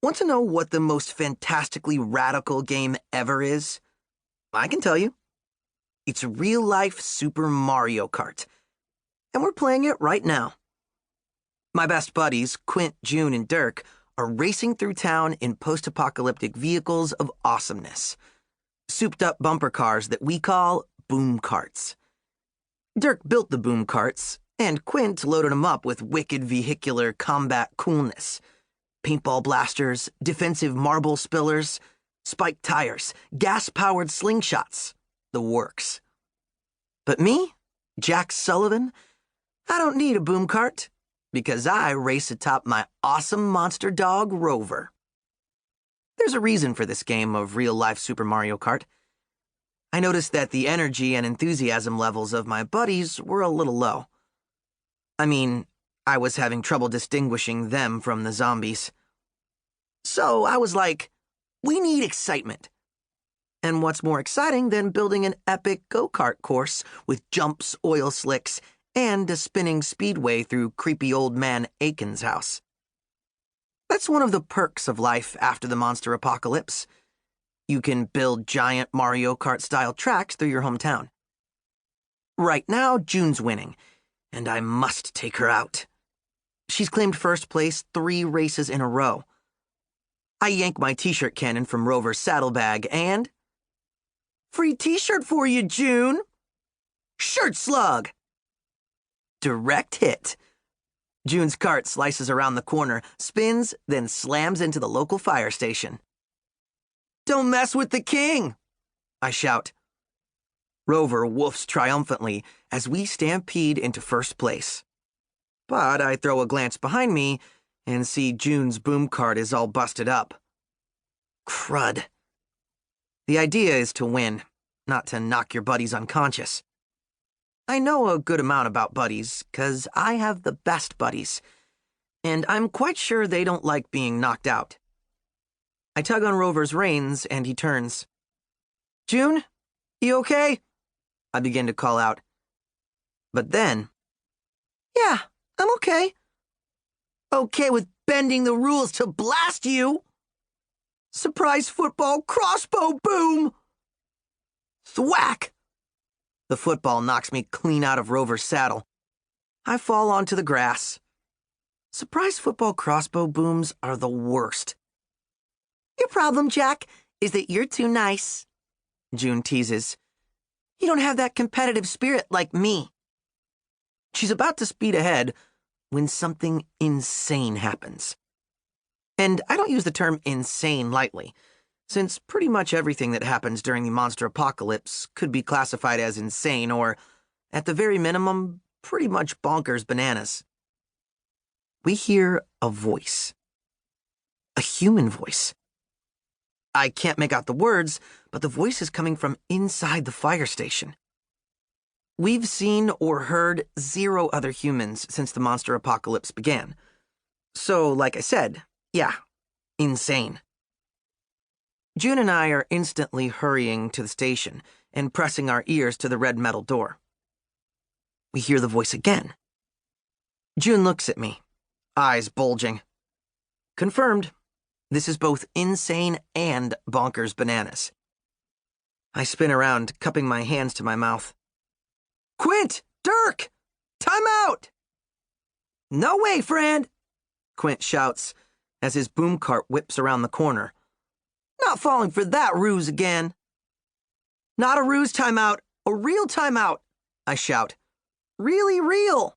Want to know what the most fantastically radical game ever is? I can tell you. It's real-life Super Mario Kart. And we're playing it right now. My best buddies, Quint, June, and Dirk, are racing through town in post-apocalyptic vehicles of awesomeness. Souped-up bumper cars that we call boom carts. Dirk built the boom carts, and Quint loaded them up with wicked vehicular combat coolness. Paintball blasters, defensive marble spillers, spiked tires, gas-powered slingshots. The works. But me, Jack Sullivan, I don't need a boom cart, because I race atop my awesome monster dog, Rover. There's a reason for this game of real-life Super Mario Kart. I noticed that the energy and enthusiasm levels of my buddies were a little low. I mean, I was having trouble distinguishing them from the zombies. So I was like, we need excitement. And what's more exciting than building an epic go-kart course with jumps, oil slicks, and a spinning speedway through creepy old man Aiken's house? That's one of the perks of life after the monster apocalypse. You can build giant Mario Kart-style tracks through your hometown. Right now, June's winning, and I must take her out. She's claimed first place 3 races in a row. I yank my t-shirt cannon from Rover's saddlebag and... Free t-shirt for you, June! Shirt slug! Direct hit. June's cart slices around the corner, spins, then slams into the local fire station. Don't mess with the king! I shout. Rover woofs triumphantly as we stampede into first place. But I throw a glance behind me and see June's boom cart is all busted up. Crud. The idea is to win, not to knock your buddies unconscious. I know a good amount about buddies, 'cause I have the best buddies, and I'm quite sure they don't like being knocked out. I tug on Rover's reins, and he turns. June, you okay? I begin to call out. But then... Yeah, I'm okay. Okay with bending the rules to blast you! Surprise football crossbow boom! Thwack! The football knocks me clean out of Rover's saddle. I fall onto the grass. Surprise football crossbow booms are the worst. Your problem, Jack, is that you're too nice, June teases. You don't have that competitive spirit like me. She's about to speed ahead when something insane happens. And I don't use the term insane lightly, since pretty much everything that happens during the monster apocalypse could be classified as insane or, at the very minimum, pretty much bonkers bananas. We hear a voice. A human voice. I can't make out the words, but the voice is coming from inside the fire station. We've seen or heard 0 other humans since the monster apocalypse began. So, like I said, yeah, insane. June and I are instantly hurrying to the station and pressing our ears to the red metal door. We hear the voice again. June looks at me, eyes bulging. Confirmed. This is both insane and bonkers bananas. I spin around, cupping my hands to my mouth. Quint! Dirk! Time out! No way, friend! Quint shouts as his boom cart whips around the corner. Not falling for that ruse again. Not a ruse timeout, a real timeout, I shout. Really real.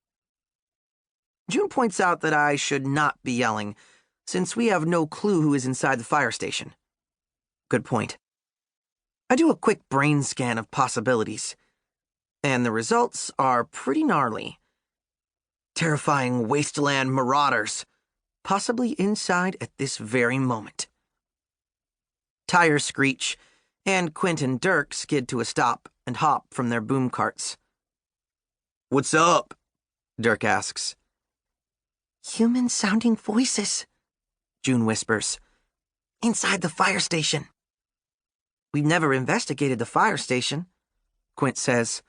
June points out that I should not be yelling, since we have no clue who is inside the fire station. Good point. I do a quick brain scan of possibilities, and the results are pretty gnarly. Terrifying wasteland marauders, possibly inside at this very moment. Tires screech, and Quint and Dirk skid to a stop and hop from their boom carts. What's up? Dirk asks. Human-sounding voices, June whispers. Inside the fire station. We've never investigated the fire station, Quint says.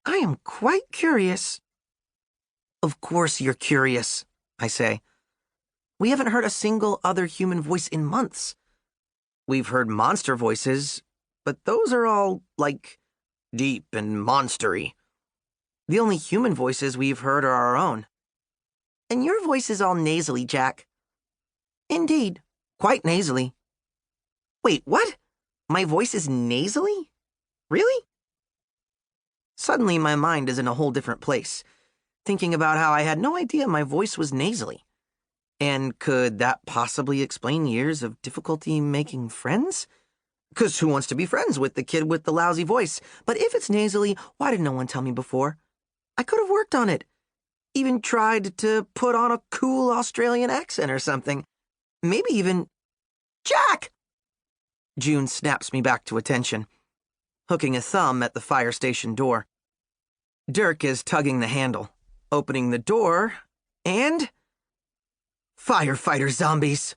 I am quite curious. Of course you're curious, I say. We haven't heard a single other human voice in months. We've heard monster voices, but those are all, deep and monstery. The only human voices we've heard are our own. And your voice is all nasally, Jack. Indeed, quite nasally. Wait, what? My voice is nasally? Really? Suddenly, my mind is in a whole different place, thinking about how I had no idea my voice was nasally. And could that possibly explain years of difficulty making friends? 'Cause who wants to be friends with the kid with the lousy voice? But if it's nasally, why did no one tell me before? I could have worked on it. Even tried to put on a cool Australian accent or something. Maybe even... Jack! June snaps me back to attention, hooking a thumb at the fire station door. Dirk is tugging the handle, opening the door, and... Firefighter zombies!